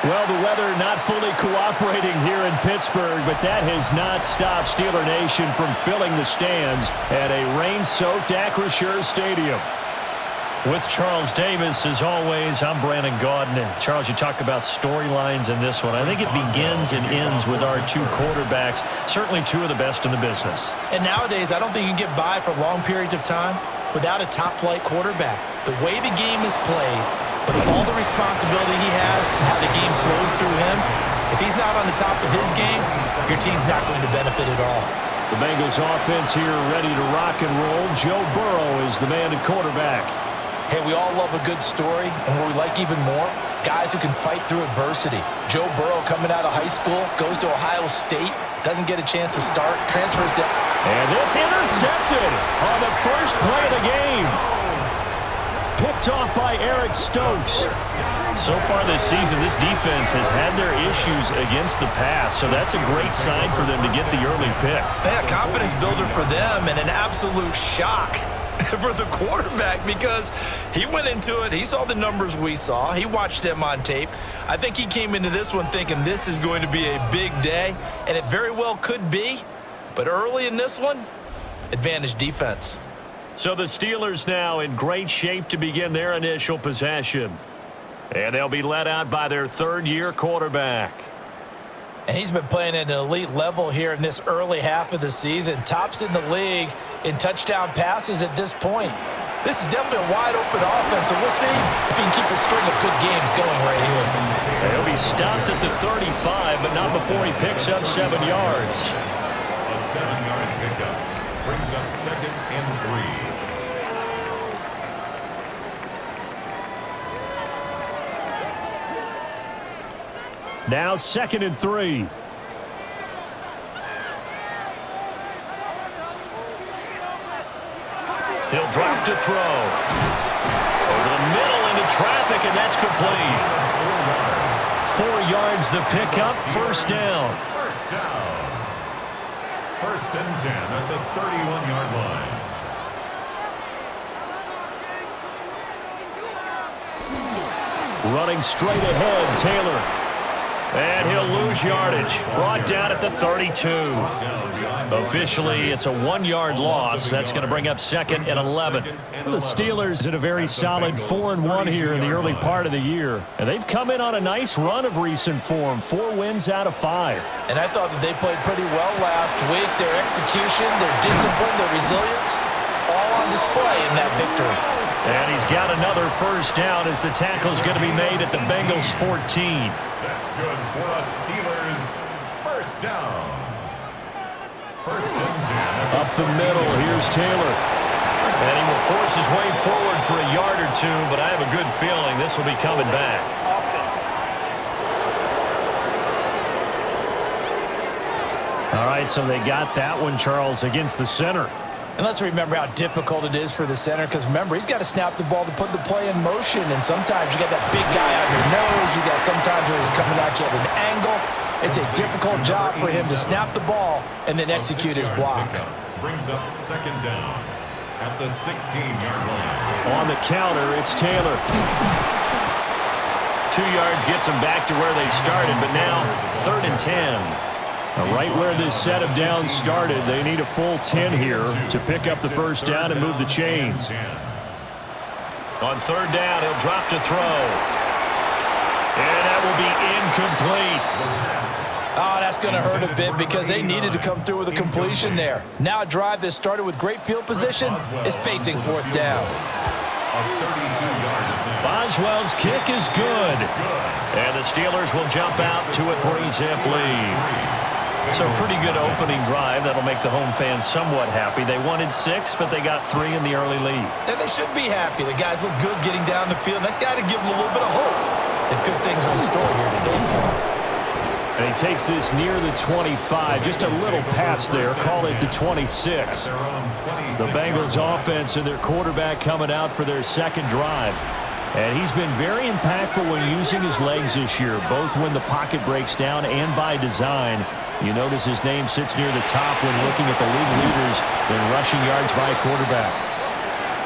Well, the weather not fully cooperating here in Pittsburgh, but that has not stopped Steeler Nation from filling the stands at a rain-soaked Acrisure Stadium. With Charles Davis, as always, I'm Brandon Gaudin. And Charles, you talk about storylines in this one. I think it begins and ends with our two quarterbacks, certainly two of the best in the business. And nowadays, I don't think you can get by for long periods of time without a top-flight quarterback. The way the game is played, but all the responsibility he has and how the game flows through him, if he's not on the top of his game, your team's not going to benefit at all. The Bengals offense here ready to rock and roll. Joe Burrow is the man at quarterback. Hey, we all love a good story, and what we like even more, guys who can fight through adversity. Joe Burrow coming out of high school, goes to Ohio State, doesn't get a chance to start, transfers to... And this intercepted on the first play of the game. Picked off by Eric Stokes. So far this season, this defense has had their issues against the pass, so that's a great sign for them to get the early pick. Yeah, confidence builder for them and an absolute shock for the quarterback because he went into it. He saw the numbers we saw. He watched them on tape. I think he came into this one thinking this is going to be a big day, and it very well could be. But early in this one, advantage defense. So the Steelers now in great shape to begin their initial possession. And they'll be led out by their third-year quarterback. And he's been playing at an elite level here in this early half of the season. Tops in the league in touchdown passes at this point. This is definitely a wide-open offense, and we'll see if he can keep a string of good games going right here. He'll be stopped at the 35, but not before he picks up 7 yards. A 7-yard pickup brings up 2nd and 3. Now 2nd and 3. He'll drop to throw. Over the middle into traffic, and that's complete. 4 yards the pickup, first down. First down. 1st and 10 at the 31-yard line. Running straight ahead, Taylor. And he'll lose yardage. Brought down at the 32. Officially, it's a 1-yard loss. That's going to bring up 2nd and 11. The Steelers in a very solid 4-1 here in the early part of the year. And they've come in on a nice run of recent form. 4 wins out of 5. And I thought that they played pretty well last week. Their execution, their discipline, their resilience, all on display in that victory. And he's got another first down as the tackle's going to be made at the Bengals 14. That's good for the Steelers. First down. 1st and 10. Up the middle, here's Taylor. And he will force his way forward for a yard or two, but I have a good feeling this will be coming back. All right, so they got that one, Charles, against the center. And let's remember how difficult it is for the center because, remember, he's got to snap the ball to put the play in motion. And sometimes you got that big guy on your nose. You got sometimes where he's coming at you at an angle. It's a difficult job for him to snap the ball and then execute his block. Brings up 2nd down at the 16-yard line. On the counter, it's Taylor. 2 yards gets them back to where they started, but now 3rd and 10. Right where this set of downs started, they need a full 10 here to pick up the first down and move the chains. On 3rd down, he'll drop to throw. And that will be incomplete. Oh, that's going to hurt a bit because they needed to come through with a completion there. Now a drive that started with great field position is facing 4th down. Boswell's kick is good. And the Steelers will jump out to a 3-zip lead. So pretty good opening drive. That'll make the home fans somewhat happy. They wanted 6, but they got 3 in the early lead. And they should be happy. The guys look good getting down the field. That's got to give them a little bit of hope that good things are in store here today. And he takes this near the 25. Just a little pass there. Call it the 26. The Bengals offense and their quarterback coming out for their 2nd drive. And he's been very impactful when using his legs this year, both when the pocket breaks down and by design. You notice his name sits near the top when looking at the league leaders in rushing yards by a quarterback.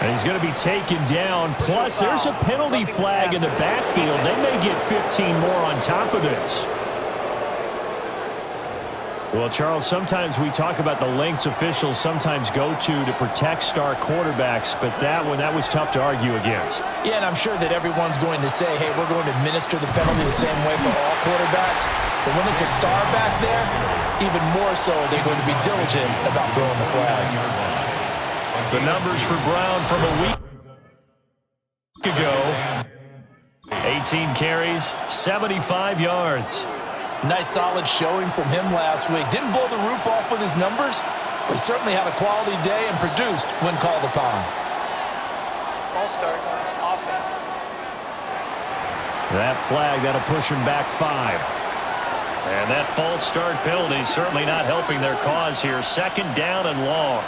And he's going to be taken down. Plus, there's a penalty flag in the backfield. They may get 15 more on top of this. Well, Charles, sometimes we talk about the lengths officials sometimes go to protect star quarterbacks, but that was tough to argue against. Yeah, and I'm sure that everyone's going to say, hey, we're going to administer the penalty the same way for all quarterbacks. But when it's a star back there, even more so, they're going to be diligent about throwing the flag. The numbers for Brown from a week ago. 18 carries, 75 yards. Nice solid showing from him last week. Didn't blow the roof off with his numbers, but he certainly had a quality day and produced when called upon. Ball start, offense. That flag, that'll push him back 5. And that false start penalty certainly not helping their cause here. Second down and long.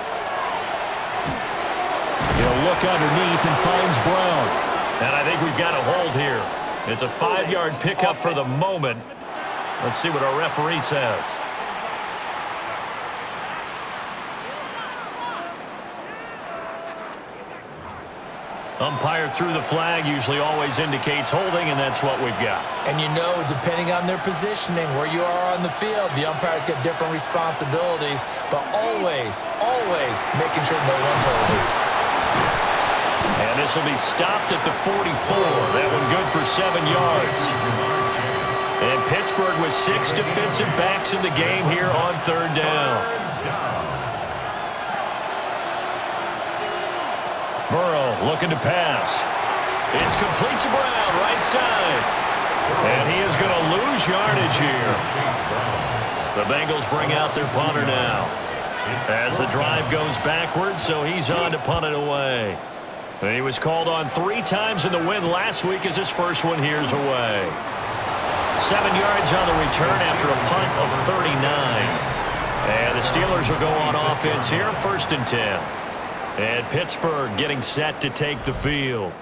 He'll look underneath and finds Brown. And I think we've got a hold here. It's a 5-yard pickup for the moment. Let's see what our referee says. Umpire threw the flag, usually always indicates holding, and that's what we've got. And you know, depending on their positioning, where you are on the field, the umpires get different responsibilities, but always, always making sure no one's holding. And this will be stopped at the 44. That one good for 7 yards. And Pittsburgh with 6 defensive backs in the game here on third down. Burrow looking to pass. It's complete to Brown, right side. And he is going to lose yardage here. The Bengals bring out their punter now. As the drive goes backwards, so he's on to punt it away. And he was called on 3 times in the win last week as his first one here's away. 7 yards on the return after a punt of 39. And the Steelers will go on offense here, 1st and 10. And Pittsburgh getting set to take the field.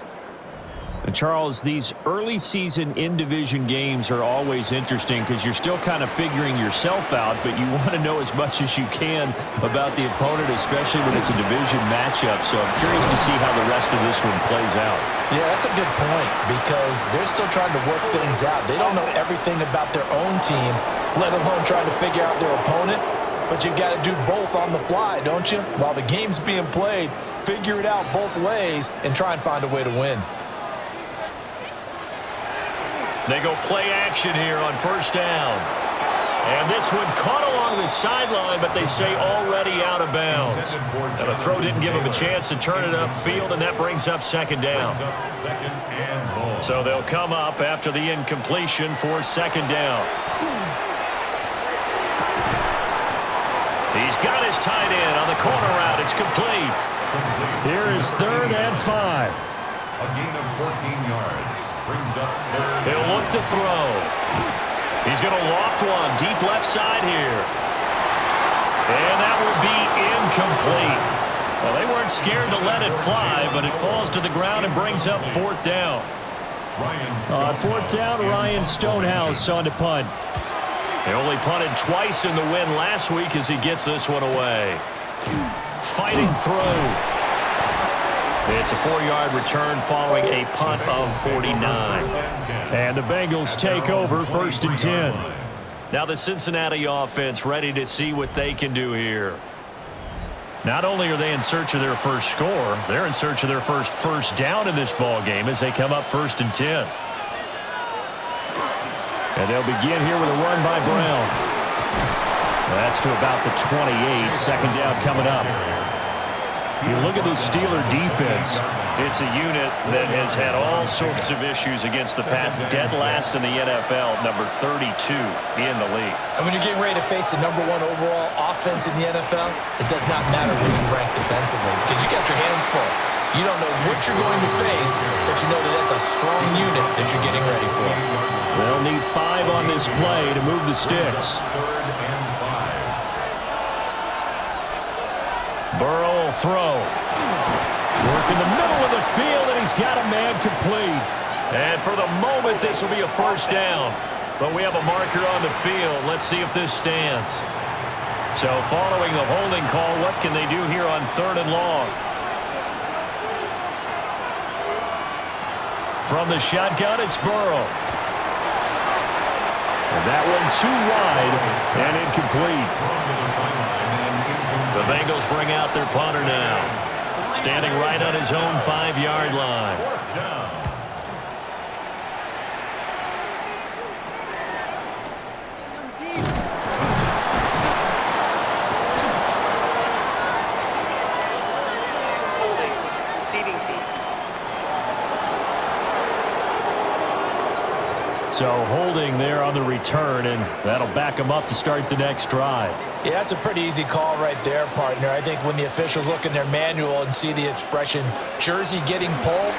And Charles, these early season in-division games are always interesting because you're still kind of figuring yourself out, but you want to know as much as you can about the opponent, especially when it's a division matchup. So I'm curious to see how the rest of this one plays out. Yeah, that's a good point because they're still trying to work things out. They don't know everything about their own team, let alone trying to figure out their opponent. But you've got to do both on the fly, don't you? While the game's being played, figure it out both ways and try and find a way to win. They go play action here on 1st down. And this one caught along the sideline, but they say already out of bounds. And the throw didn't give him a chance to turn it upfield, and that brings up 2nd down. So they'll come up after the incompletion for 2nd down. He's got his tight end on the corner route. It's complete. Here is 3rd and 5. A gain of 14 yards. Brings up 3rd. He'll look to throw. He's going to loft one deep left side here. And that will be incomplete. Well, they weren't scared to let it fly, but it falls to the ground and brings up 4th down. On 4th down, Ryan Stonehouse on to punt. They only punted twice in the win last week as he gets this one away. Fighting throw. It's a 4-yard return following a punt of 49. And the Bengals take over 1st and 10. Now the Cincinnati offense ready to see what they can do here. Not only are they in search of their first score, they're in search of their first down in this ball game as they come up 1st and 10. And they'll begin here with a run by Brown. That's to about the 28. 2nd down coming up. You look at the Steeler defense, it's a unit that has had all sorts of issues against the pass. Dead last in the NFL, number 32 in the league. And when you're getting ready to face the number 1 overall offense in the NFL, it does not matter where you rank defensively because you got your hands full. You don't know what you're going to face, but you know that that's a strong unit that you're getting ready for. They'll need 5 on this play to move the sticks. Burrow will throw. Work in the middle of the field, and he's got a man complete. And for the moment, this will be a 1st down. But we have a marker on the field. Let's see if this stands. So following the holding call, what can they do here on 3rd and long? From the shotgun, it's Burrow. And that one too wide and incomplete. The Bengals bring out their punter now. Standing right on his own 5-yard line. So holding there on the return, and that'll back them up to start the next drive. Yeah, that's a pretty easy call right there, partner. I think when the officials look in their manual and see the expression, jersey getting pulled,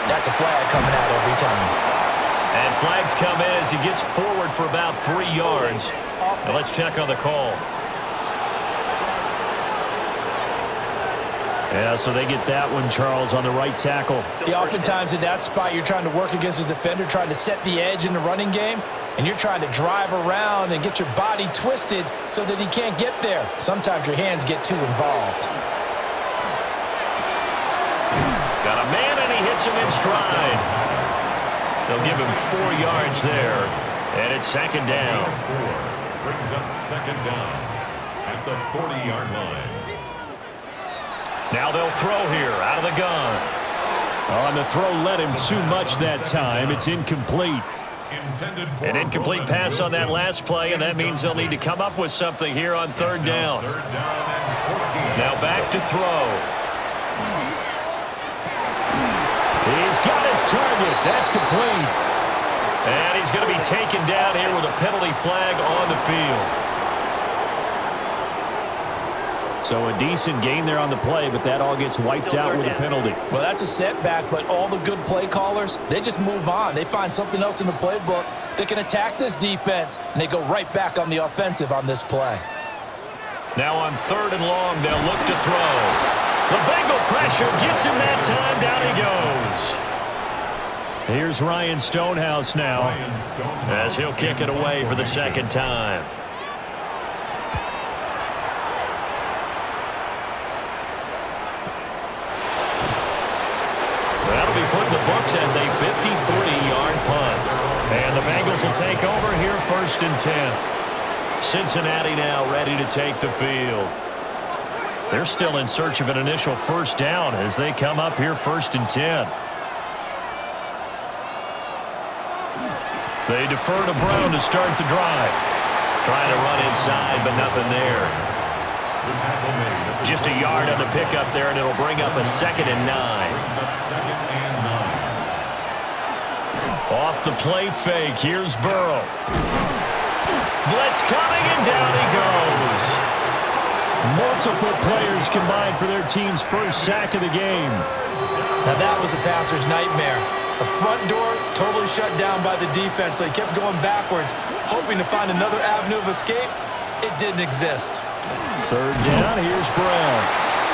that's a flag coming out every time. And flags come in as he gets forward for about 3 yards. Now let's check on the call. Yeah, so they get that one, Charles, on the right tackle. Yeah, oftentimes in that spot, you're trying to work against a defender, trying to set the edge in the running game, and you're trying to drive around and get your body twisted so that he can't get there. Sometimes your hands get too involved. Got a man, and he hits him in stride. They'll give him 4 yards there, and it's second down. Brings up second down at the 40-yard line. Now they'll throw here out of the gun. Oh, and the throw led him too much that time. It's incomplete. An incomplete pass on that last play, and that means they'll need to come up with something here on third down. Now back to throw. He's got his target. That's complete. And he's going to be taken down here with a penalty flag on the field. So a decent gain there on the play, but that all gets wiped out with a penalty. Well, that's a setback, but all the good play callers, they just move on. They find something else in the playbook. They can attack this defense, and they go right back on the offensive on this play. Now on third and long, they'll look to throw. The Bengal pressure gets him that time. Down he goes. Here's Ryan Stonehouse now as he'll kick it away for the second time. That'll be put in the books as a 53-yard punt. And the Bengals will take over here first and 10. Cincinnati now ready to take the field. They're still in search of an initial first down as they come up here first and 10. They defer to Brown to start the drive. Trying to run inside, but nothing there. Just a yard on the pickup there, and it'll bring up a 2nd and 9. Off the play fake, here's Burrow. Blitz coming, and down he goes. Multiple players combined for their team's first sack of the game. Now that was a passer's nightmare. The front door totally shut down by the defense, so he kept going backwards, hoping to find another avenue of escape. It didn't exist. Third down, here's Brown.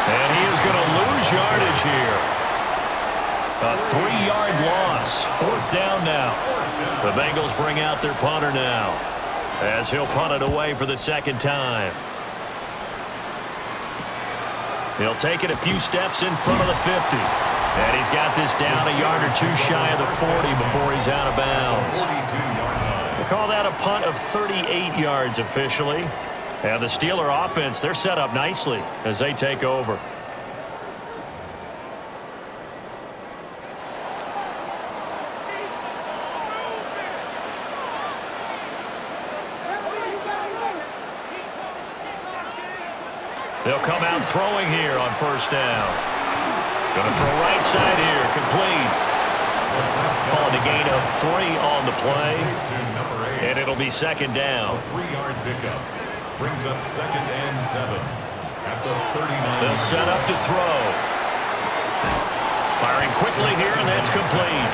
And he is going to lose yardage here. A 3-yard loss. Fourth down now. The Bengals bring out their punter now as he'll punt it away for the second time. He'll take it a few steps in front of the 50. And he's got this down a yard or two shy of the 40 before he's out of bounds. They call that a punt of 38 yards officially. And the Steeler offense, they're set up nicely as they take over. They'll come out throwing here on first down. Going to throw right side here, complete. Calling a gain of 3 on the play. And it'll be second down. 3-yard pickup. Brings up 2nd and 7 at the 39. They'll set up to throw. Firing quickly here, and that's complete.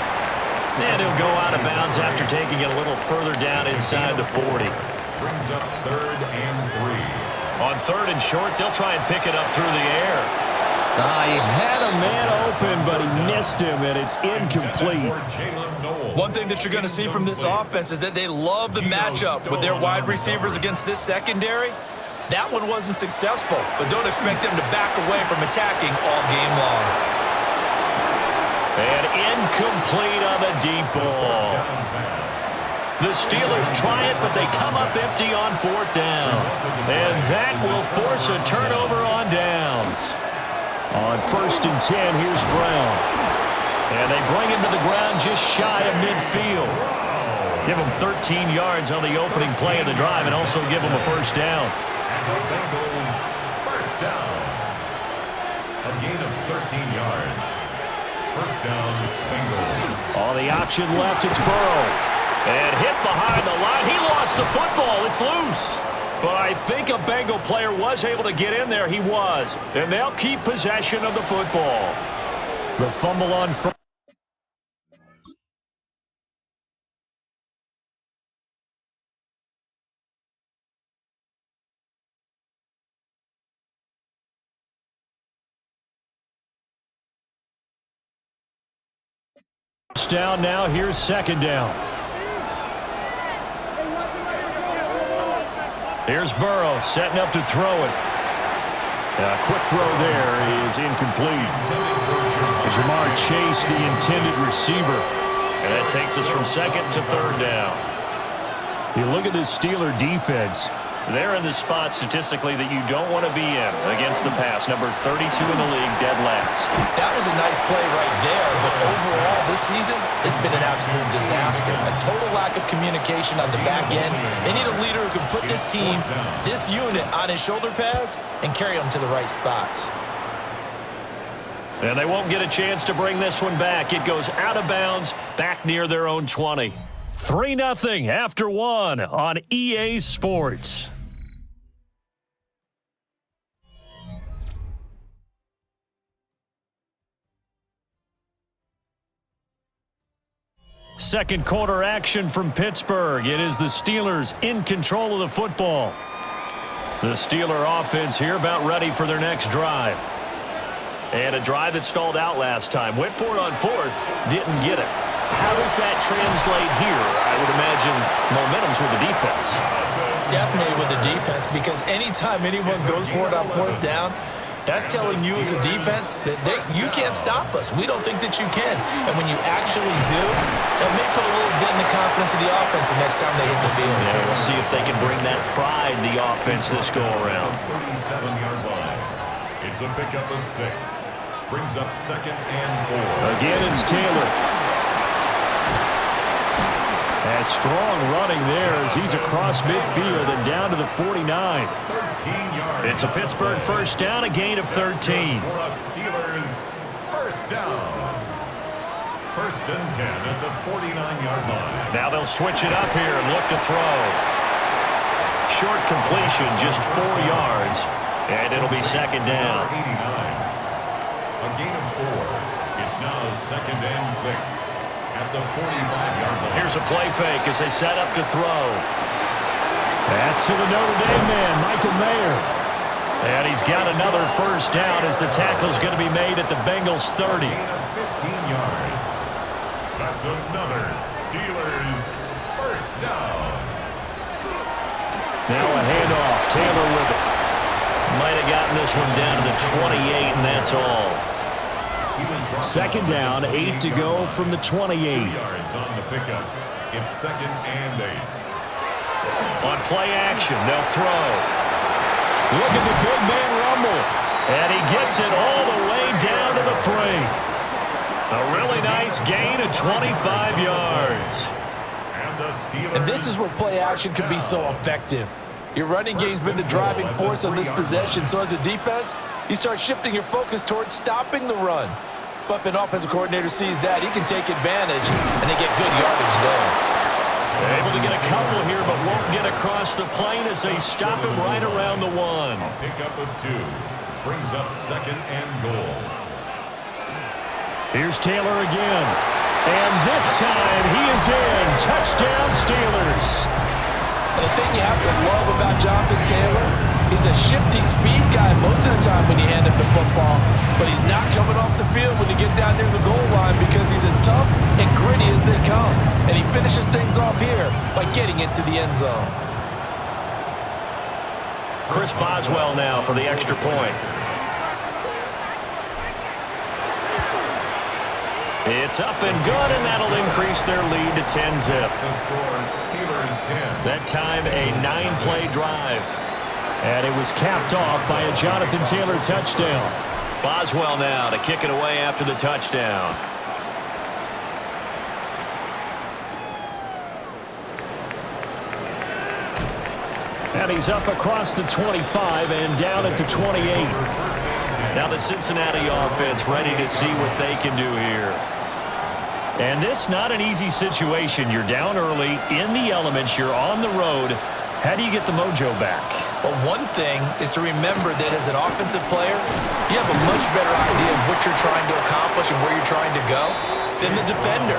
And he'll go out of bounds after taking it a little further down inside the 40. Brings up 3rd and 3. On third and short, they'll try and pick it up through the air. He had a man open, but he missed him, and it's incomplete. One thing that you're going to see from this offense is that they love the matchup with their wide receivers against this secondary. That one wasn't successful, but don't expect them to back away from attacking all game long. And incomplete on the deep ball. The Steelers try it, but they come up empty on fourth down. And that will force a turnover on downs. On 1st and 10, here's Brown. And they bring him to the ground just shy of midfield. Give him 13 yards on the opening play of the drive and also give him a first down. And the Bengals first down. A gain of 13 yards. First down, Bengals. On the option left, it's Burrow. And hit behind the line. He lost the football. It's loose. But I think a Bengal player was able to get in there. He was. And they'll keep possession of the football. The fumble on first. Down now. Here's second down. Here's Burrow setting up to throw it. A quick throw there is incomplete. Jamar Chase, the intended receiver. And that takes us from second to third down. You look at this Steeler defense. They're in the spot statistically that you don't want to be in against the pass. Number 32 in the league, dead last. That was a nice play right there, but overall this season has been an absolute disaster. A total lack of communication on the back end. They need a leader who can put this team, this unit, on his shoulder pads and carry them to the right spots. And they won't get a chance to bring this one back. It goes out of bounds, back near their own 20. 3-0 after one on EA Sports. Second quarter action from Pittsburgh. It is the Steelers in control of the football. The Steeler offense here about ready for their next drive. And a drive that stalled out last time. Went for it on fourth, didn't get it. How does that translate here? I would imagine momentum's with the defense. Definitely with the defense, because anytime anyone goes for it on fourth down, that's telling you as a defense that you can't stop us. We don't think that you can. And when you actually do, it may put a little dent in the confidence of the offense the next time they hit the field. Yeah, we'll see if they can bring that pride in the offense this go-around. 37-yard line. It's a pickup of 6. Brings up second and 4. Again, it's Taylor. And strong running there as he's across midfield and down to the 49. 13 yards. It's a Pittsburgh first down, a gain of 13. For us Steelers, first down. First and 10 at the 49-yard line. Now they'll switch it up here and look to throw. Short completion, just 4 yards. And it'll be second down. 89. A gain of 4. It's now second and 6 at the 45-yard line. Here's a play fake as they set up to throw. That's to the Notre Dame man, Michael Mayer. And he's got another first down as the tackle's going to be made at the Bengals 30. Gain of 15 yards. That's another Steelers first down. Now a handoff. Taylor with it. Might have gotten this one down to the 28, and that's all. Second down, 8 to go from the 28. 2 yards on the pickup. It's second and 8. On play action, they'll throw. Look at the big man rumble. And he gets it all the way down to the 3. A really nice gain of 25 yards. And this is where play action can be so effective. Your running game's been the driving force on this possession, so as a defense, you start shifting your focus towards stopping the run. But if an offensive coordinator sees that, he can take advantage, and they get good yardage there. Able to get a couple here, but won't get across the plane as they stop him right around the 1. A pickup of 2. Brings up second and goal. Here's Taylor again. And this time he is in. Touchdown Steelers. And the thing you have to love about Jonathan Taylor, he's a shifty speed guy most of the time when you hand him the football, but he's not coming off the field when you get down near the goal line because he's as tough and gritty as they come. And he finishes things off here by getting into the end zone. Chris Boswell now for the extra point. It's up and good, and that'll increase their lead to 10-zip. The score, Steelers 10. That time, a 9-play drive. And it was capped off by a Jonathan Taylor touchdown. Boswell now to kick it away after the touchdown. And he's up across the 25 and down at the 28. Now the Cincinnati offense ready to see what they can do here. And this not an easy situation. You're down early, in the elements, you're on the road. How do you get the mojo back? Well, one thing is to remember that as an offensive player, you have a much better idea of what you're trying to accomplish and where you're trying to go than the defender.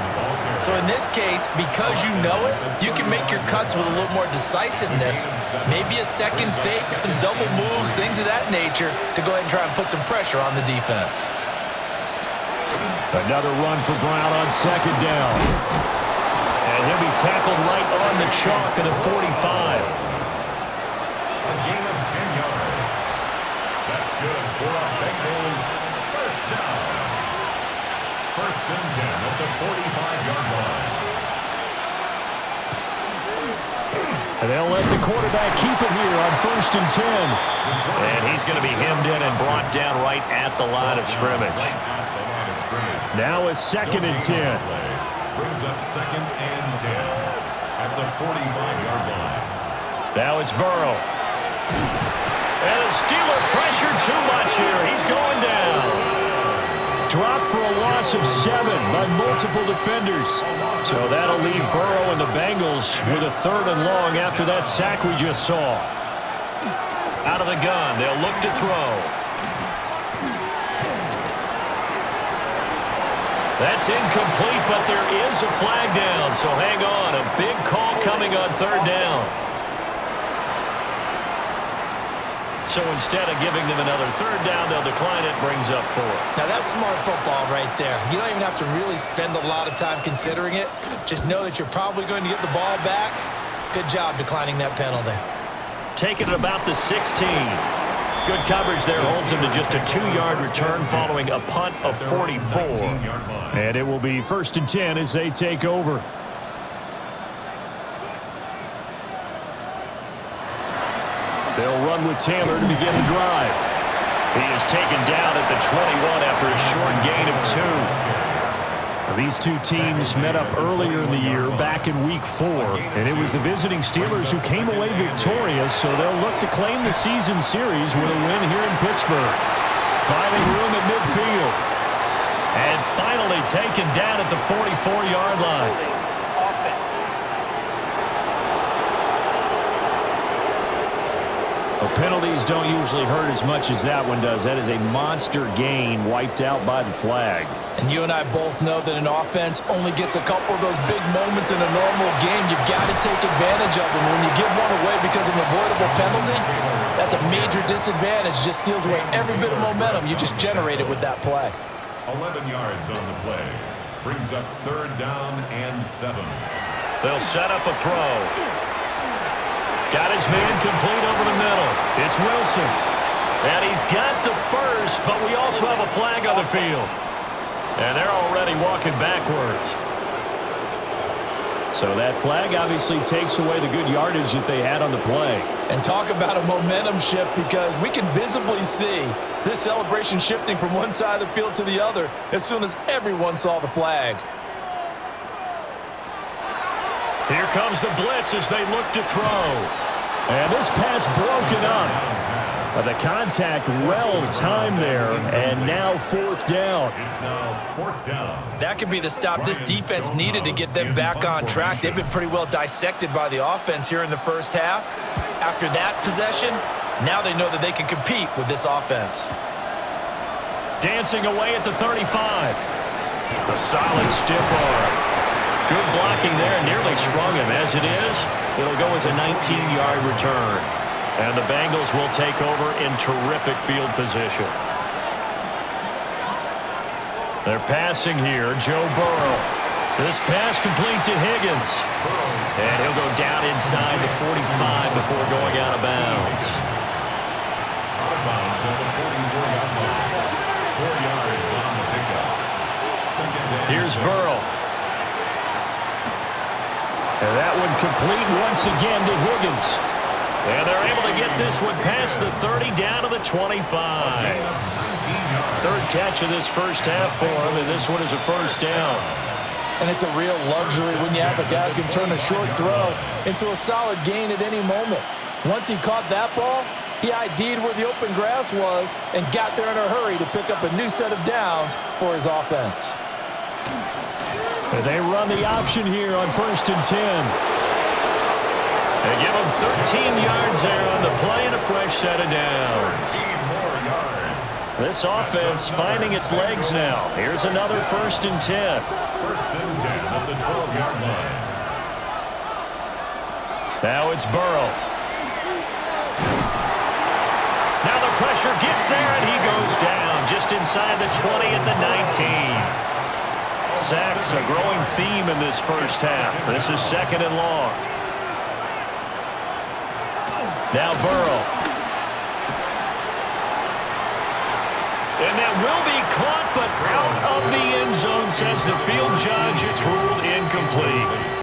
So in this case, because you know it, you can make your cuts with a little more decisiveness, maybe a second fake, some double moves, things of that nature, to go ahead and try and put some pressure on the defense. Another run for Brown on second down. And he'll be tackled right on the chalk at the 45. A gain of 10 yards. That's good for a Bengals first down. First and 10 at the 45-yard line. And they'll let the quarterback keep it here on first and 10. And he's going to be hemmed in and brought down right at the line of scrimmage. Now a second and 10. Brings up second and 10 at the 45-yard line. Now it's Burrow. And the Steeler pressure too much here. He's going down. Dropped for a loss of 7 by multiple defenders. So that'll leave Burrow and the Bengals with a third and long after that sack we just saw. Out of the gun, they'll look to throw. That's incomplete, but there is a flag down, so hang on. A big call coming on third down. So instead of giving them another third down, they'll decline it, brings up 4. Now that's smart football right there. You don't even have to really spend a lot of time considering it. Just know that you're probably going to get the ball back. Good job declining that penalty. Taking it about the 16. Good coverage there, holds him to just a 2-yard return following a punt of 44. And it will be first and 10 as they take over. They'll run with Taylor to begin the drive. He is taken down at the 21 after a short gain of 2. These two teams met up earlier in the year, back in Week 4, and it was the visiting Steelers who came away victorious, so they'll look to claim the season series with a win here in Pittsburgh. Finding room at midfield. And finally taken down at the 44-yard line. Well, penalties don't usually hurt as much as that one does. That is a monster gain wiped out by the flag. And you and I both know that an offense only gets a couple of those big moments in a normal game. You've got to take advantage of them. When you give one away because of an avoidable penalty, that's a major disadvantage. Just steals away every bit of momentum you just generated with that play. 11 yards on the play. Brings up third down and 7. They'll set up a throw. Got his man complete over the middle. It's Wilson. And he's got the first, but we also have a flag on the field. And they're already walking backwards. So that flag obviously takes away the good yardage that they had on the play. And talk about a momentum shift, because we can visibly see this celebration shifting from one side of the field to the other as soon as everyone saw the flag. Here comes the blitz as they look to throw. And this pass broken up. The contact well timed there, and now fourth down. It's now fourth down. That could be the stop this defense needed to get them back on track. They've been pretty well dissected by the offense here in the first half. After that possession, now they know that they can compete with this offense. Dancing away at the 35. A solid stiff arm. Good blocking there, nearly sprung him. As it is, it'll go as a 19-yard return. And the Bengals will take over in terrific field position. They're passing here, Joe Burrow. This pass complete to Higgins. And he'll go down inside the 45 before going out of bounds. Out of bounds at the 44-yard line. 4 yards on the pickup. Second down. Here's Burrow. And that one complete once again to Higgins. And they're able to get this one past the 30 down to the 25. Third catch of this first half for him, and this one is a first down. And it's a real luxury when you have a guy who can turn a short throw into a solid gain at any moment. Once he caught that ball, he ID'd where the open grass was and got there in a hurry to pick up a new set of downs for his offense. And they run the option here on 1st and 10. They give him 13 yards there on the play and a fresh set of downs. This offense finding its legs now. Here's another 1st and 10. 1st and 10 at the 12-yard line. Now it's Burrow. Now the pressure gets there, and he goes down just inside the 20 at the 19. Sacks, a growing theme in this first half. This is 2nd and long. Now Burrow. And that will be caught, but out of the end zone, says the field judge. It's ruled incomplete.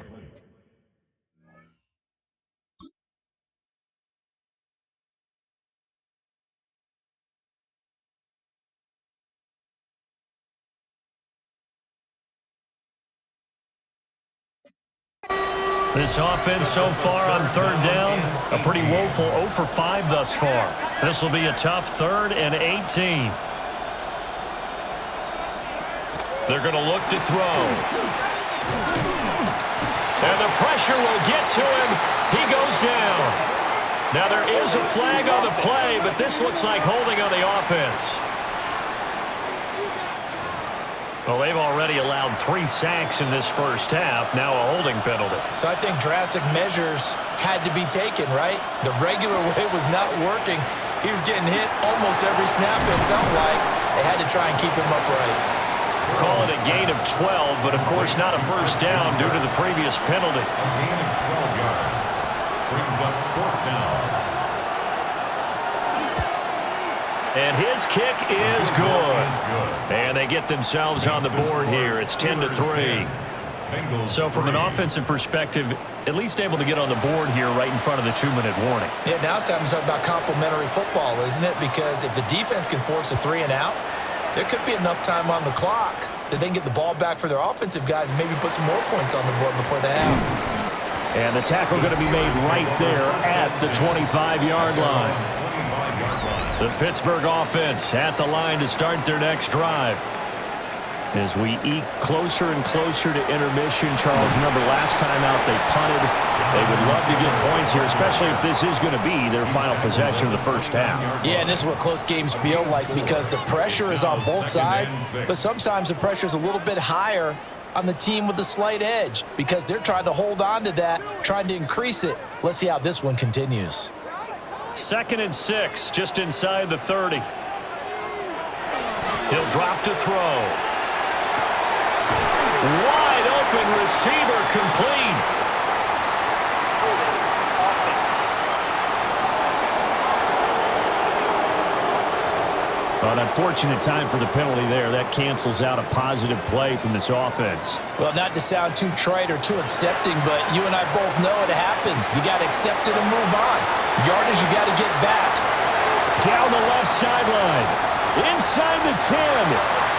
This offense so far on 3rd down, a pretty woeful 0 for 5 thus far. This will be a tough 3rd and 18. They're going to look to throw. And the pressure will get to him. He goes down. Now there is a flag on the play, but this looks like holding on the offense. Well, they've already allowed 3 sacks in this first half. Now a holding penalty. So I think drastic measures had to be taken, right? The regular way was not working. He was getting hit almost every snap, it felt like. They had to try and keep him upright. Call it a gain of 12, but of course not a first down due to the previous penalty. A gain of 12 yards. Brings up 4th down. And his kick is good. And they get themselves on the board here. It's 10-3. So from an offensive perspective, at least able to get on the board here right in front of the 2-minute warning. Yeah, now it's time to talk about complementary football, isn't it? Because if the defense can force a 3 and out, there could be enough time on the clock that they can get the ball back for their offensive guys and maybe put some more points on the board before the half. And the tackle going to be made right there at the 25-yard line. The Pittsburgh offense at the line to start their next drive. As we eke closer and closer to intermission, Charles, remember last time out they punted. They would love to get points here, especially if this is going to be their final possession of the first half. Yeah, and this is what close games feel like because the pressure is on both sides, but sometimes the pressure is a little bit higher on the team with the slight edge because they're trying to hold on to that, trying to increase it. Let's see how this one continues. 2nd and 6, just inside the 30. He'll drop to throw. Wide open receiver complete. An unfortunate time for the penalty there. That cancels out a positive play from this offense. Well, not to sound too trite or too accepting, but you and I both know it happens. You got to accept it and move on. Yardage, you got to get back. Down the left sideline. Inside the 10.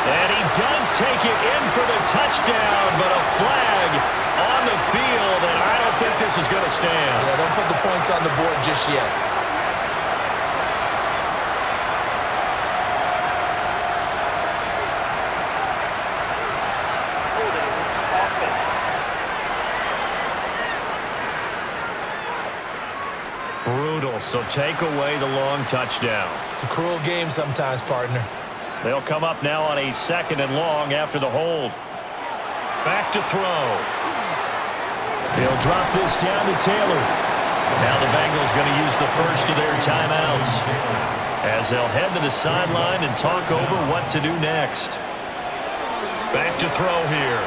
And he does take it in for the touchdown, but a flag on the field, and I don't think this is going to stand. Yeah, don't put the points on the board just yet. Brutal, so take away the long touchdown. It's a cruel game sometimes, partner. They'll come up now on a 2nd and long after the hold. Back to throw. He'll drop this down to Taylor. Now the Bengals going to use the first of their timeouts as they'll head to the sideline and talk over what to do next. Back to throw here.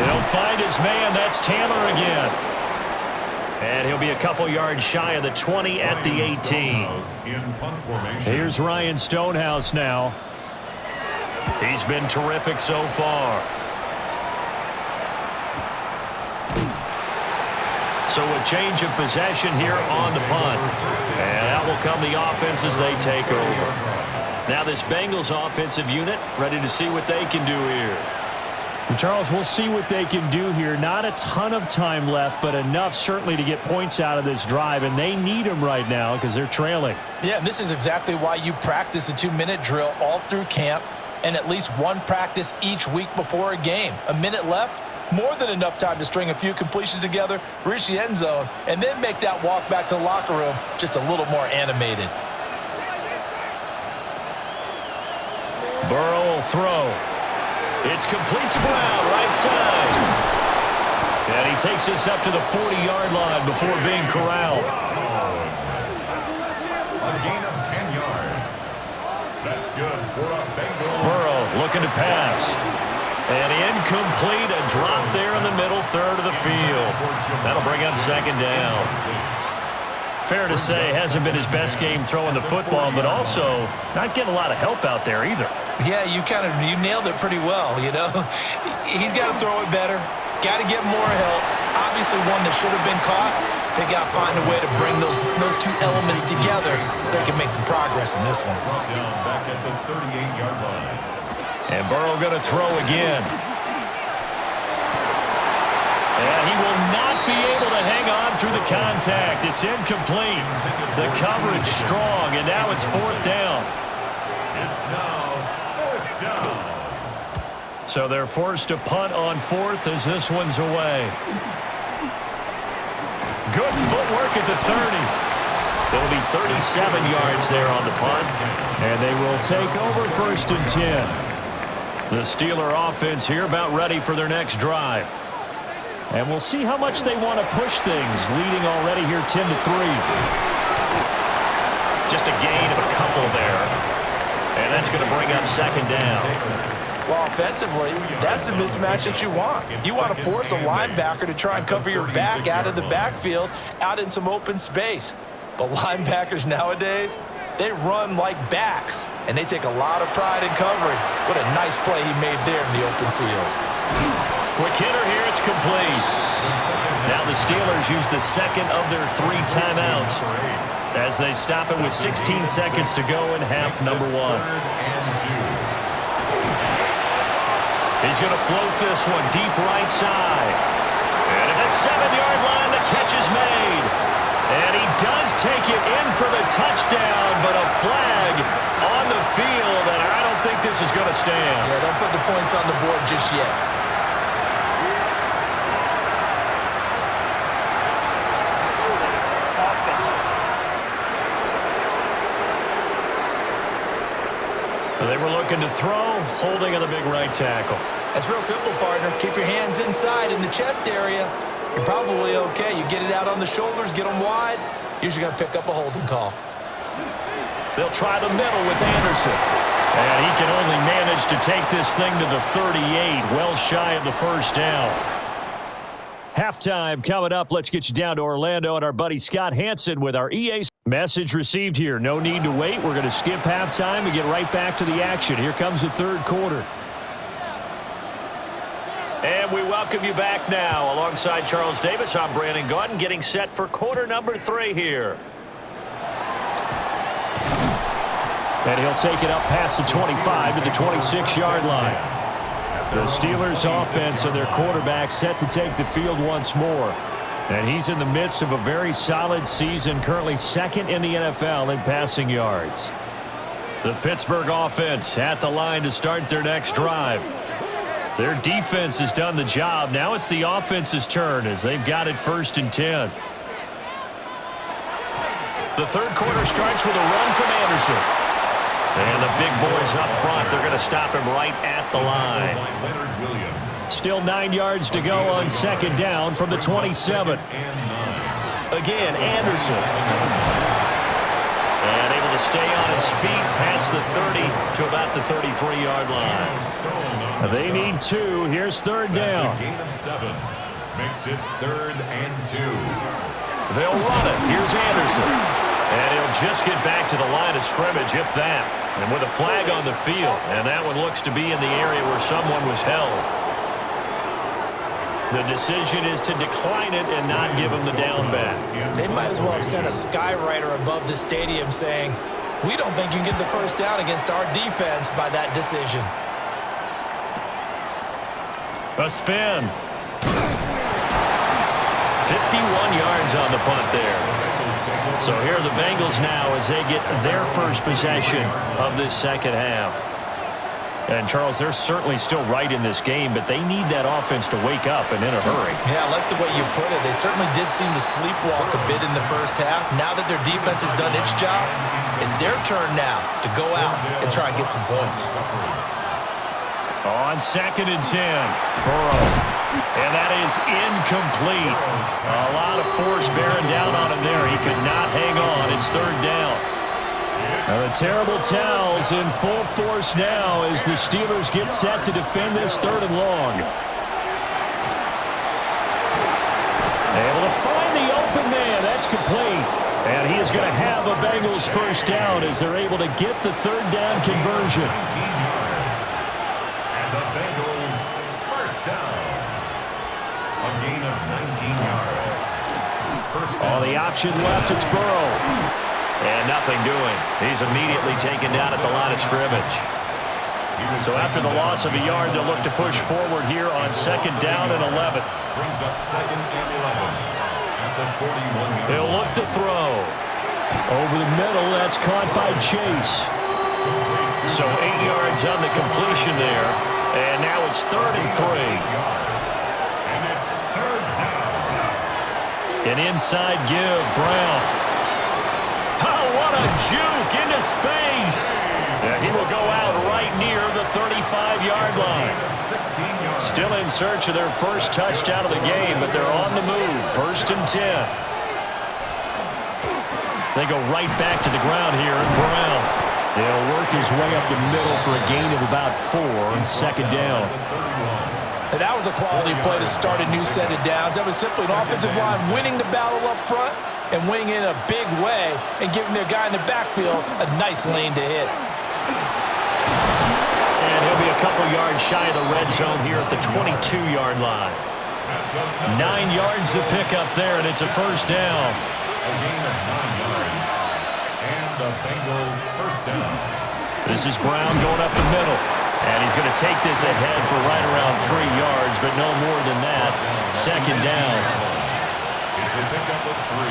He'll find his man. That's Taylor again. And he'll be a couple yards shy of the 20 at the 18. Here's Ryan Stonehouse now. He's been terrific so far. So a change of possession here on the punt. And out will come the offense as they take over. Now this Bengals offensive unit ready to see what they can do here. Charles, we'll see what they can do here. Not a ton of time left, but enough certainly to get points out of this drive, and they need them right now because they're trailing. Yeah, and this is exactly why you practice a 2-minute drill all through camp and at least one practice each week before a game. A minute left, more than enough time to string a few completions together, reach the end zone, and then make that walk back to the locker room just a little more animated. Burrow will throw. It's complete to Brown, right side. And he takes this up to the 40-yard line before being corralled. A gain of 10 yards. That's good for a Bengals. Burrow looking to pass. And incomplete, a drop there in the middle third of the field. That'll bring up second down. Fair to say, hasn't been his best game throwing the football, but also not getting a lot of help out there either. Yeah, you nailed it pretty well, you know. He's got to throw it better. Got to get more help. Obviously one that should have been caught. They got to find a way to bring those two elements together so they can make some progress in this one. Down back at the 38-yard line. And Burrow going to throw again. And he will not be able to hang on through the contact. It's incomplete. The coverage strong, and now it's fourth down. It's now fourth down. So they're forced to punt on fourth as this one's away. Good footwork at the 30. It'll be 37 yards there on the punt. And they will take over first and 10. The Steeler offense here about ready for their next drive. And we'll see how much they want to push things, leading already here 10-3. Just a gain of a couple there. And that's going to bring up second down. Well, offensively, that's the mismatch that you want. You want to force a linebacker to try and cover your back out of the backfield, out in some open space. But linebackers nowadays, they run like backs, and they take a lot of pride in covering. What a nice play he made there in the open field. Quick hitter here, it's complete. Now the Steelers use the second of their 3 timeouts as they stop it with 16 seconds to go in half number 1. He's going to float this one deep right side. And at the 7-yard line, the catch is made. And he does take it in for the touchdown, but a flag on the field, and I don't think this is going to stand. Yeah, don't put the points on the board just yet. They were looking to throw, holding on the big right tackle. That's real simple, partner. Keep your hands inside in the chest area. You're probably okay. You get it out on the shoulders, get them wide. Usually going to pick up a holding call. They'll try the middle with Anderson. And he can only manage to take this thing to the 38, well shy of the first down. Halftime coming up. Let's get you down to Orlando and our buddy Scott Hansen with our EA message received here. No need to wait. We're going to skip halftime and get right back to the action. Here comes the third quarter. And we welcome you back now. Alongside Charles Davis, I'm Brandon Gaudin, getting set for quarter number 3 here. And he'll take it up past the 25 to the 26-yard line. The Steelers offense and their quarterback set to take the field once more. And he's in the midst of a very solid season, currently second in the NFL in passing yards. The Pittsburgh offense at the line to start their next drive. Their defense has done the job. Now it's the offense's turn as they've got it first and 10. The third quarter starts with a run from Anderson. And the big boys up front, they're going to stop him right at the line. Still 9 yards to go on second down from the 27. Again, Anderson. And able to stay on his feet past the 30 to about the 33-yard line. They need 2. Here's third down. That's a gain of 7. Makes it 3rd and 2. They'll run it. Here's Anderson. And he'll just get back to the line of scrimmage, if that. And with a flag on the field, and that one looks to be in the area where someone was held. The decision is to decline it and not give him the down back. They might as well have sent a skywriter above the stadium saying, we don't think you can get the first down against our defense by that decision. A spin. 51 yards on the punt there. So here are the Bengals now as they get their first possession of this second half. And, Charles, they're certainly still right in this game, but they need that offense to wake up and in a hurry. Yeah, I like the way you put it. They certainly did seem to sleepwalk a bit in the first half. Now that their defense has done its job, it's their turn now to go out and try and get some points. On 2nd and 10, Burrow. And that is incomplete. A lot of force bearing down on him there. He could not hang on. It's 3rd down. Now the terrible towels in full force now as the Steelers get set to defend this 3rd and long. Able to find the open man. That's complete. And he is going to have a Bengals first down as they're able to get the 3rd down conversion. 19 yards. And the Bengals first down. A gain of 19 yards. First down. On the option left, it's Burrow. And nothing doing. He's immediately taken down at the line of scrimmage. So after the loss of a yard, they'll look to push forward here on 2nd down and 11. Brings up 2nd and 11 at the 41-yard. They'll look to throw. Over the middle, that's caught by Chase. So 8 yards on the completion there. And now it's 3rd and 3. And it's 3rd down. An inside give, Brown. Oh, what a juke into space. And he will go out right near the 35-yard line. Still in search of their first touchdown of the game, but they're on the move. 1st and 10. They go right back to the ground here, and Brown. He'll work his way up the middle for a gain of about 4 on 2nd down. And that was a quality play to start a new set of downs. That was simply an offensive line winning the battle up front and winning in a big way and giving their guy in the backfield a nice lane to hit. And he'll be a couple yards shy of the red zone here at the 22-yard line. 9 yards to pick up there, and it's a first down. A gain of 9 yards. And the Bengals first down. This is Brown going up the middle. And he's going to take this ahead for right around 3 yards, but no more than that. 2nd down. It's a pickup of 3.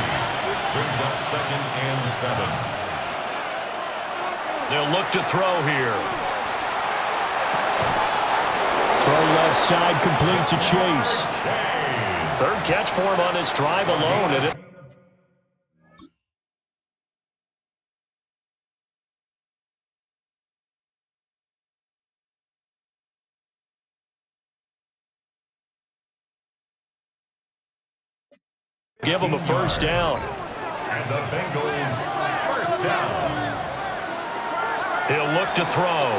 Brings up 2nd and 7. They'll look to throw here. Throw left side, complete to Chase. 3rd catch for him on this drive alone. And it give him a first down. And the Bengals first down. He'll look to throw.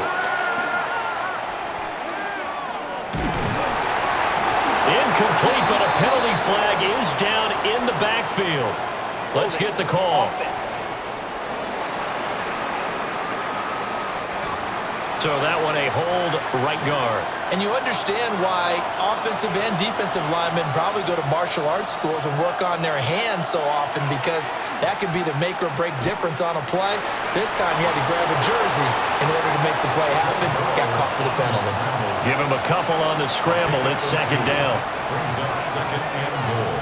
Incomplete, but a penalty flag is down in the backfield. Let's get the call. So that one a hold right guard. And you understand why offensive and defensive linemen probably go to martial arts schools and work on their hands so often, because that can be the make or break difference on a play. This time he had to grab a jersey in order to make the play happen. Got caught for the penalty. Give him a couple on the scramble. It's 2nd down. Brings up 2nd and goal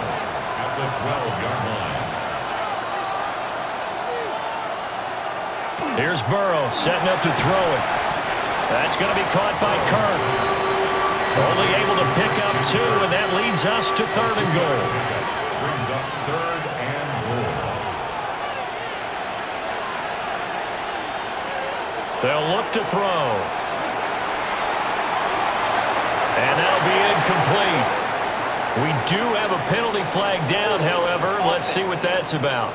at the 12-yard line. Here's Burrow setting up to throw it. That's going to be caught by Kirk. Only able to pick up 2, and that leads us to 3rd and goal. Brings up 3rd and goal. They'll look to throw. And that'll be incomplete. We do have a penalty flag down, however. Let's see what that's about.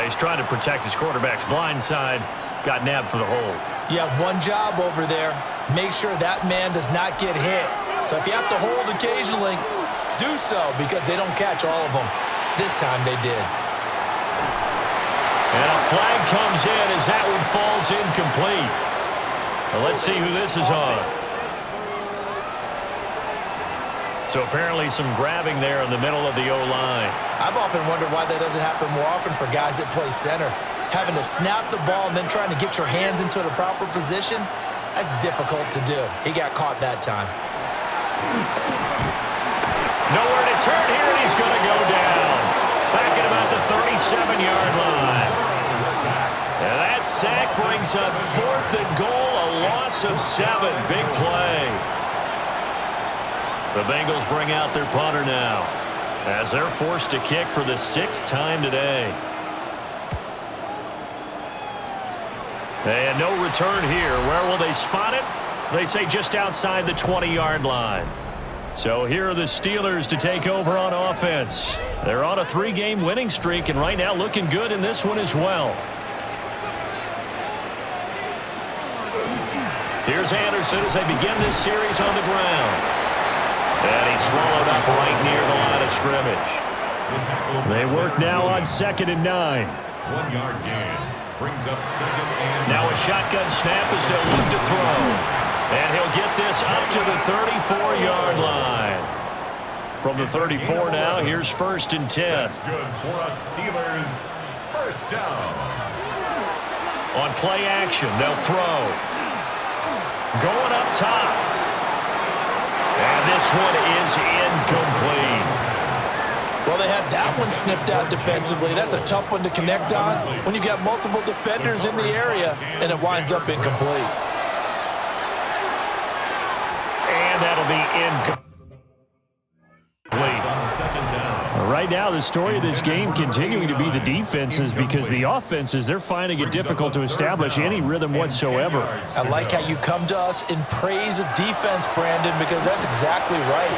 He's trying to protect his quarterback's blind side. Got nabbed for the hold. You have one job over there. Make sure that man does not get hit. So if you have to hold occasionally, do so, because they don't catch all of them. This time they did. And a flag comes in as that one falls incomplete. Well, let's see who this is on. So apparently some grabbing there in the middle of the O-line. I've often wondered why that doesn't happen more often for guys that play center. Having to snap the ball and then trying to get your hands into the proper position, that's difficult to do. He got caught that time. Nowhere to turn here, and he's going to go down. Back at about the 37-yard line. And that sack brings up 4th and goal, a loss of 7. Big play. The Bengals bring out their punter now as they're forced to kick for the 6th time today. And no return here. Where will they spot it? They say just outside the 20-yard line. So here are the Steelers to take over on offense. They're on a 3-game winning streak, and right now looking good in this one as well. Here's Anderson as they begin this series on the ground. And he's swallowed up right near the line of scrimmage. They work now on 2nd and 9. 1-yard gain. Brings up 2nd and... Now a shotgun snap as they'll look to throw. And he'll get this up to the 34-yard line. From the 34 now, here's 1st and 10. That's good for us Steelers. 1st down. On play action, they'll throw. Going up top. And this one is incomplete. Well, they had that one snipped out defensively. That's a tough one to connect on when you got multiple defenders in the area, and it winds up incomplete. And that'll be incomplete. Right now, the story of this game continuing to be the defenses, because the offenses, they're finding it difficult to establish any rhythm whatsoever. I like how you come to us in praise of defense, Brandon, because that's exactly right.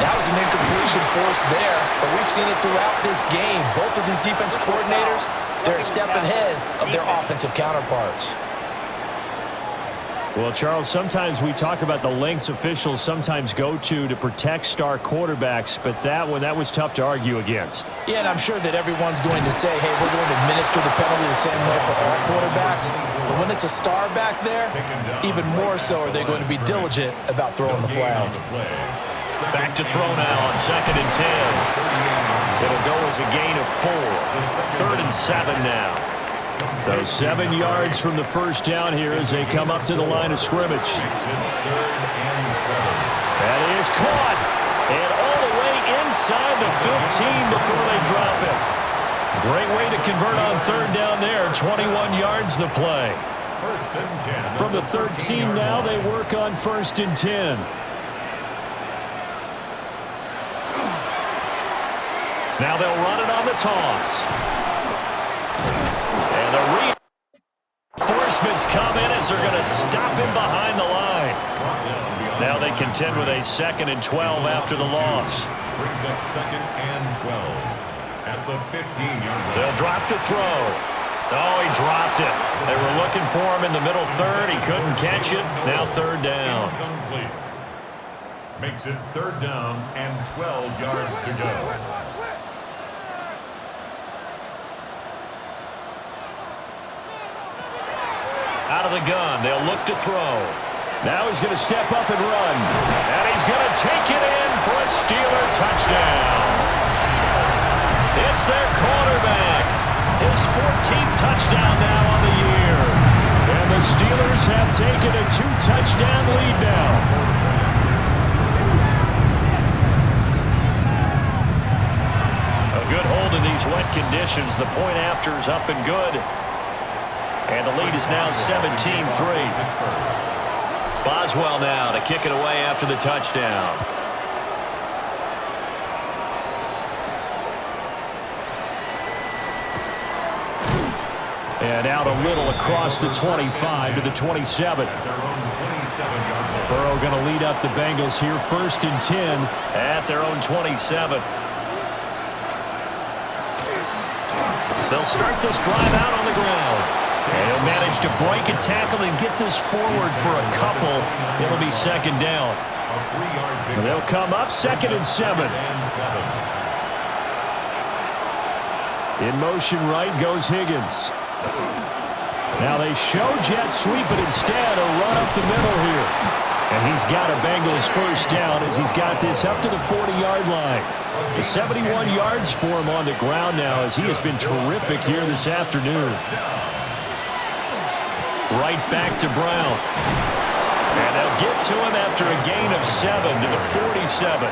That was an incompletion force there, but we've seen it throughout this game. Both of these defense coordinators, they're a step ahead of their offensive counterparts. Well, Charles, sometimes we talk about the lengths officials sometimes go to protect star quarterbacks, but that was tough to argue against. Yeah, and I'm sure that everyone's going to say, hey, we're going to administer the penalty the same way for all quarterbacks. But when it's a star back there, even more so are they going to be diligent about throwing the flag. Back to throw now on 2nd and 10. It'll go as a gain of 4. 3rd and 7 now. So 7 yards from the first down here as they come up to the line of scrimmage. That is caught. And all the way inside the 15 before they drop it. Great way to convert on 3rd down there. 21 yards the play. From the 13 now, they work on 1st and 10. Now they'll run it on the toss. And the reinforcements come in as they're going to stop him behind the line. Now they contend with a 2nd and 12 after the loss. Brings up 2nd and 12 at the 15-yard line. They'll drop to throw. Oh, he dropped it. They were looking for him in the middle 3rd. He couldn't catch it. Now 3rd down. Incomplete. Makes it 3rd down and 12 yards to go. Out of the gun, they'll look to throw. Now he's going to step up and run. And he's going to take it in for a Steeler touchdown. It's their quarterback. His 14th touchdown now on the year. And the Steelers have taken a 2-touchdown lead now. A good hold in these wet conditions. The point after is up and good. And the lead is now 17-3. Boswell now to kick it away after the touchdown. And out a little across the 25 to the 27. Burrow going to lead up the Bengals here, 1st and 10 at their own 27. They'll start this drive out on the ground. And he'll manage to break a tackle and get this forward for a couple. It'll be 2nd down. They'll come up 2nd and 7. In motion right goes Higgins. Now they show jet sweep, but instead a run up the middle here. And he's got a Bengals first down as he's got this up to the 40-yard line. The 71 yards for him on the ground now as he has been terrific here this afternoon. Right back to Brown. And they'll get to him after a gain of 7 to the 47.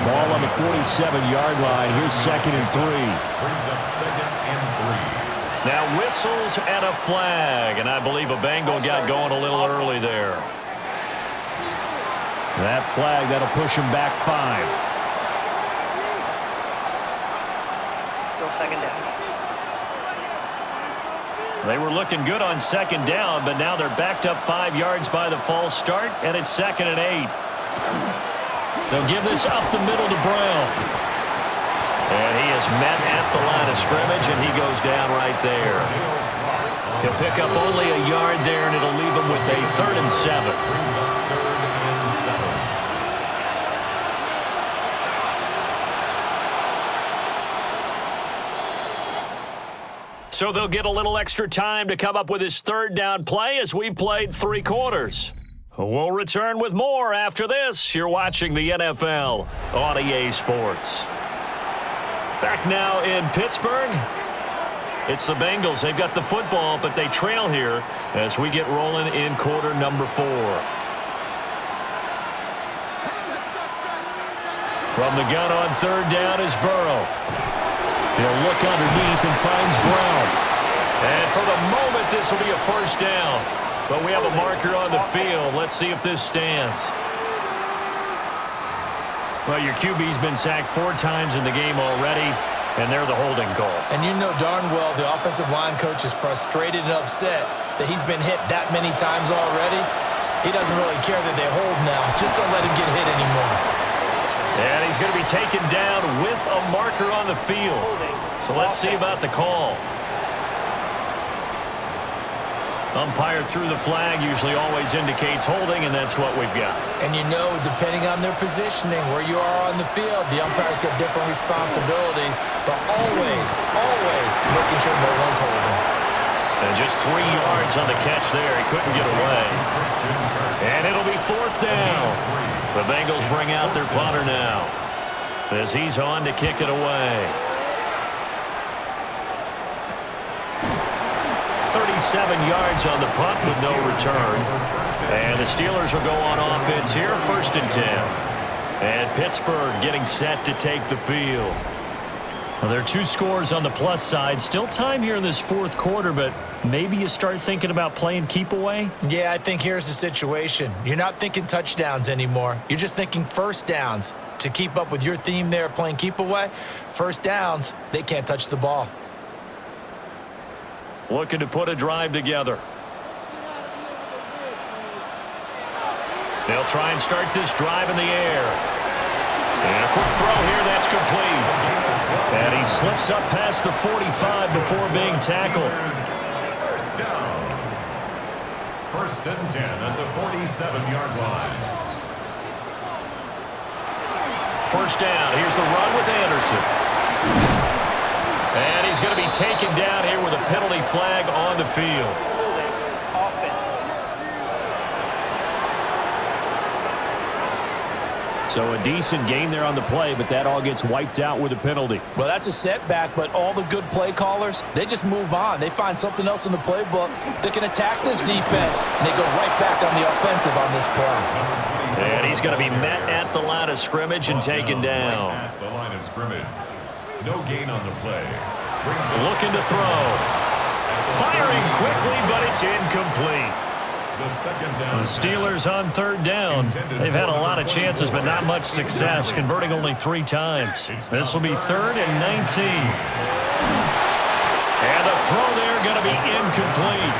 Ball on the 47-yard line. Here's 2nd and 3. Brings up 2nd and 3. Now whistles and a flag, and I believe a Bengal got going a little early there. That flag, that'll push him back 5. Still 2nd down. They were looking good on 2nd down, but now they're backed up 5 yards by the false start, and it's 2nd and 8. They'll give this up the middle to Brown. And he is met at the line of scrimmage, and he goes down right there. He'll pick up only a yard there, and it'll leave him with a 3rd and 7. Brings up 3rd and 7. So they'll get a little extra time to come up with his 3rd down play as we've played 3 quarters. We'll return with more after this. You're watching the NFL on EA Sports. Back now in Pittsburgh. It's the Bengals. They've got the football, but they trail here as we get rolling in quarter number 4. From the gun on 3rd down is Burrow. He'll look underneath and finds Brown. And for the moment, this will be a 1st down. But we have a marker on the field. Let's see if this stands. Well, your QB's been sacked 4 times in the game already, and they're the holding call. And you know darn well the offensive line coach is frustrated and upset that he's been hit that many times already. He doesn't really care that they hold now. Just don't let him get hit anymore. And he's going to be taken down with a marker on the field. So let's see about the call. Umpire threw the flag, usually always indicates holding, and that's what we've got. And you know, depending on their positioning, where you are on the field, the umpire's got different responsibilities, but always making sure no one's holding. And just 3 yards on the catch there. He couldn't get away. And it'll be 4th down. The Bengals bring out their punter now as he's on to kick it away. 37 yards on the punt with no return. And the Steelers will go on offense here, 1st and 10. And Pittsburgh getting set to take the field. Well, there are 2 scores on the plus side. Still time here in this 4th quarter, but maybe you start thinking about playing keep away? Yeah, I think here's the situation. You're not thinking touchdowns anymore. You're just thinking 1st downs. To keep up with your theme there, playing keep away, 1st downs, they can't touch the ball. Looking to put a drive together. They'll try and start this drive in the air. And a quick throw here, that's complete. And he slips up past the 45 before being tackled. 1st down. 1st and 10 at the 47-yard line. 1st down. Here's the run with Anderson. And he's going to be taken down here with a penalty flag on the field. So a decent gain there on the play, but that all gets wiped out with a penalty. Well, that's a setback, but all the good play callers, they just move on. They find something else in the playbook that can attack this defense, and they go right back on the offensive on this play. And he's going to be met at the line of scrimmage and taken down. Right at the line of scrimmage. No gain on the play. Looking to throw. Firing quickly, but it's incomplete. The Steelers on 3rd down. They've had a lot of chances, but not much success, converting only 3 times. This will be 3rd and 19. And the throw there going to be incomplete.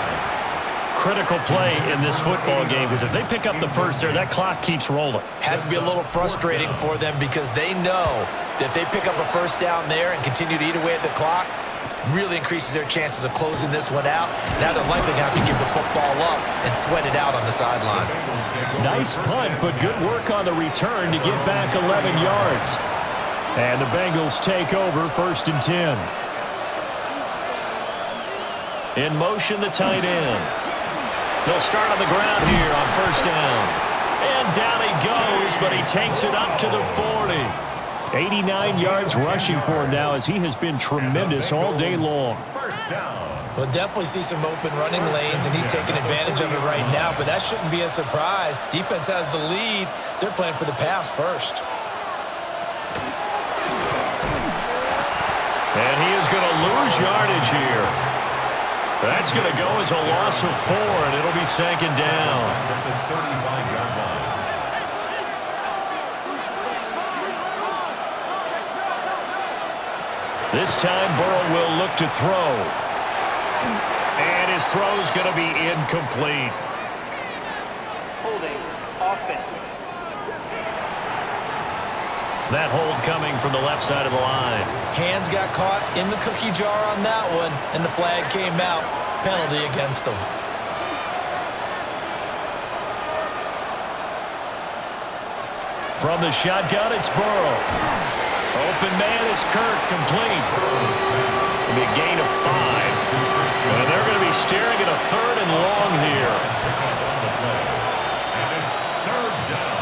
Critical play in this football game, because if they pick up the 1st there, that clock keeps rolling. Has to be a little frustrating for them because they know that if they pick up a 1st down there and continue to eat away at the clock, really increases their chances of closing this one out. Now they're likely going to have to give the football up and sweat it out on the sideline. Nice punt, but good work on the return to get back 11 yards. And the Bengals take over 1st and 10. In motion, the tight end. They'll start on the ground here on 1st down. And down he goes, but he takes it up to the 40. 89 yards rushing for him now as he has been tremendous all day long. 1st down. We'll definitely see some open running lanes, and he's taking advantage of it right now, but that shouldn't be a surprise. Defense has the lead. They're playing for the pass first. And he is going to lose yardage here. That's going to go as a loss of 4, and it'll be 2nd down. At the 35-yard line. This time, Burrow will look to throw. And his throw is going to be incomplete. Holding. Offense. That hold coming from the left side of the line. Hands got caught in the cookie jar on that one, and the flag came out. Penalty against him. From the shotgun, it's Burrow. Open man is Kirk, complete. It'll be a gain of 5. And they're going to be staring at a 3rd and long here. And it's 3rd down.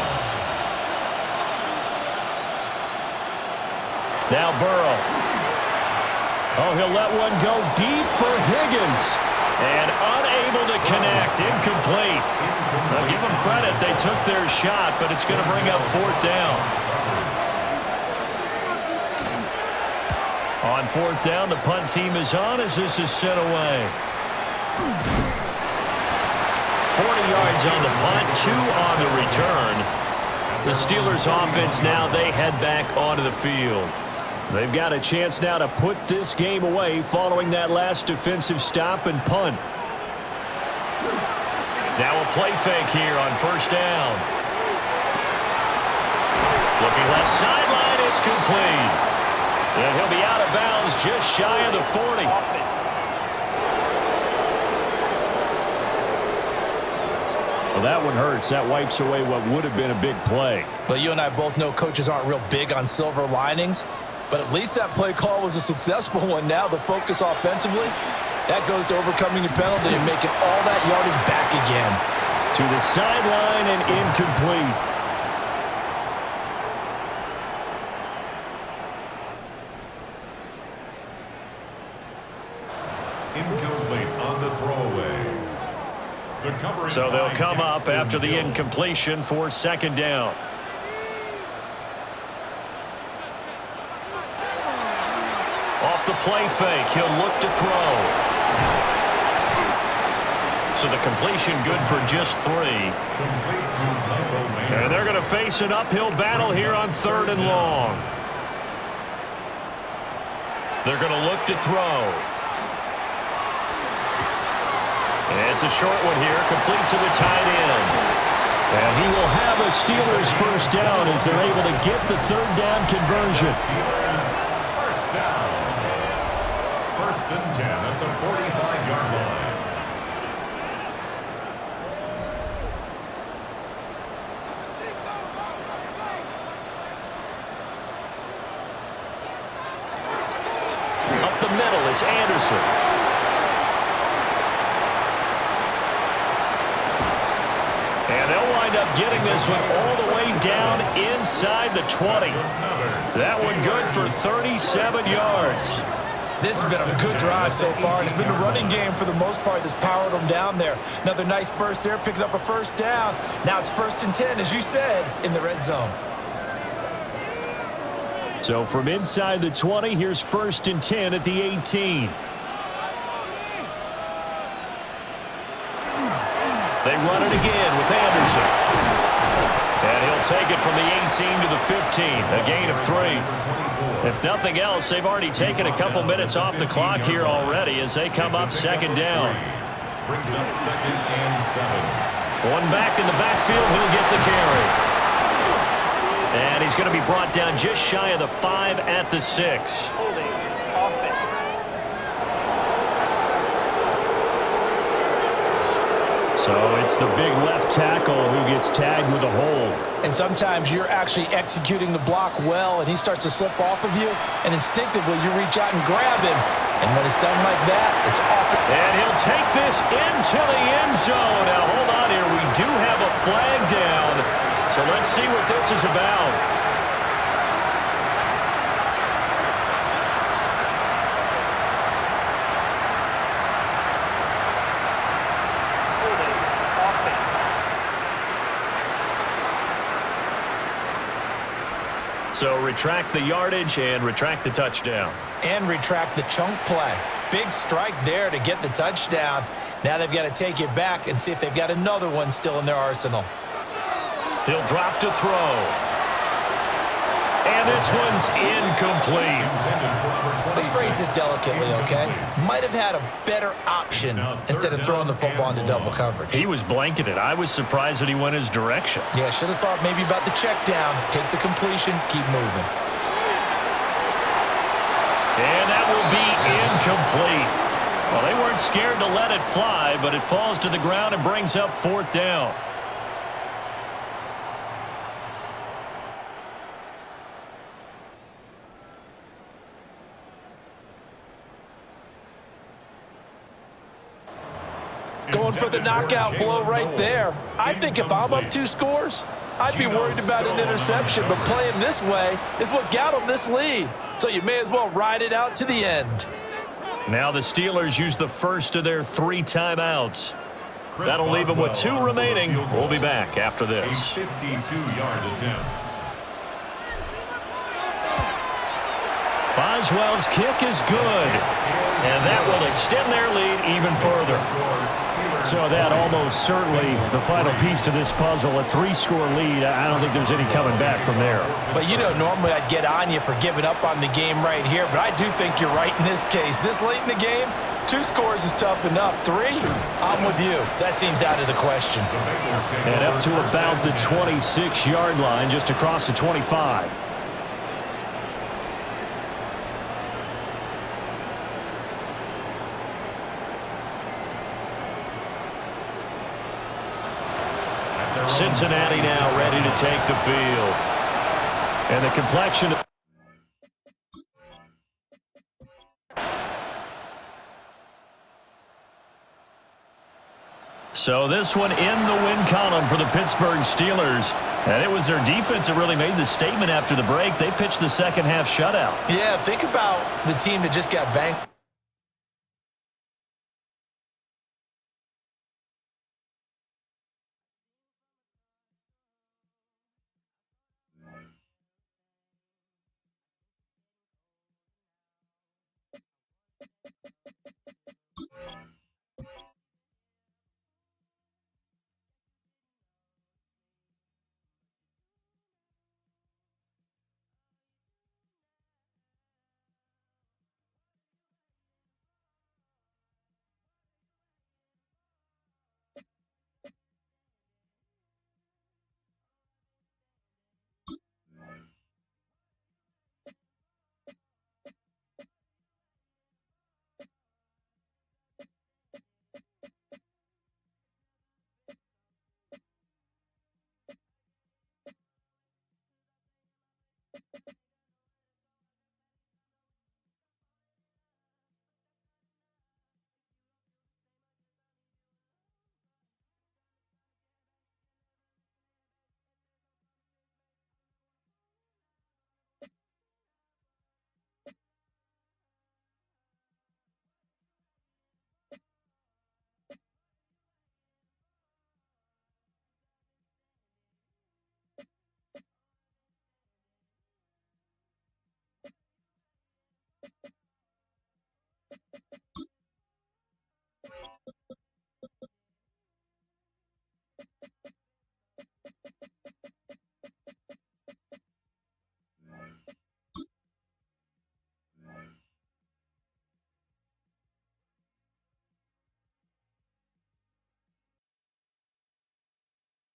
Now Burrow. Oh, he'll let one go deep for Higgins. And unable to connect. Incomplete. Now give them credit. They took their shot, but it's going to bring up 4th down. On 4th down, the punt team is on as this is sent away. 40 yards on the punt, 2 on the return. The Steelers offense now, they head back onto the field. They've got a chance now to put this game away following that last defensive stop and punt. Now a play fake here on 1st down. Looking left sideline, it's complete. And he'll be out of bounds just shy of the 40. Well, that one hurts. That wipes away what would have been a big play. But you and I both know coaches aren't real big on silver linings. But at least that play call was a successful one. Now the focus offensively, that goes to overcoming the penalty and making all that yardage back again. To the sideline and incomplete. Incomplete on the throwaway. The coverage So they'll line come gets up them after the to go. incompletion for 2nd down. Off the play fake, he'll look to throw. So the completion good for just 3. Complete to Michael Mayer. And they're going to face an uphill battle here on 3rd and long. They're going to look to throw. And it's a short one here, complete to the tight end. And he will have a Steelers 1st down as they're able to get the 3rd down conversion. Steelers 1st down. 1st and 10 at the 45-yard line. Up the middle, it's Anderson. And they'll wind up getting this one all the way down inside the 20. That one good for 37 yards. This has been a good drive so far. It's been a running game for the most part that's powered them down there. Another nice burst there, picking up a 1st down. Now it's 1st and 10, as you said, in the red zone. So from inside the 20, here's 1st and 10 at the 18. They run it again with Anderson. And he'll take it from the 18 to the 15, a gain of 3. If nothing else, they've already taken a couple minutes off the clock here already as they come up 2nd down. Brings up 2nd and 7. One back in the backfield, he'll get the carry. And he's going to be brought down just shy of the 5 at the 6. Holding. Offense. So it's the big left tackle who gets tagged with a hold. And sometimes you're actually executing the block well, and he starts to slip off of you, and instinctively you reach out and grab him. And when it's done like that, it's off. And he'll take this into the end zone. Now, hold on here. We do have a flag down. So let's see what this is about. Holding. Offense. So retract the yardage and retract the touchdown. And retract the chunk play. Big strike there to get the touchdown. Now they've got to take it back and see if they've got another one still in their arsenal. He'll drop to throw. And this one's incomplete. Let's phrase this delicately, okay? Might have had a better option instead of throwing the football into double coverage. He was blanketed. I was surprised that he went his direction. Yeah, should have thought maybe about the check down. Take the completion, keep moving. And that will be incomplete. Well, they weren't scared to let it fly, but it falls to the ground and brings up 4th down. Going for the knockout blow right there. I think if I'm up 2 scores, I'd be worried about an interception, but playing this way is what got them this lead. So you may as well ride it out to the end. Now the Steelers use the first of their 3 timeouts. That'll leave them with 2 remaining. We'll be back after this. A 52-yard attempt. Boswell's kick is good. And that will extend their lead even further. So that almost certainly the final piece to this puzzle, a 3-score lead. I don't think there's any coming back from there. But, you know, normally I'd get on you for giving up on the game right here, but I do think you're right in this case. This late in the game, 2 scores is tough enough. 3, I'm with you. That seems out of the question. And up to about the 26-yard line, just across the 25. Cincinnati now ready to take the field. And the complexion. So this one in the win column for the Pittsburgh Steelers. And it was their defense that really made the statement after the break. They pitched the second half shutout. Yeah, think about the team that just got vanquished.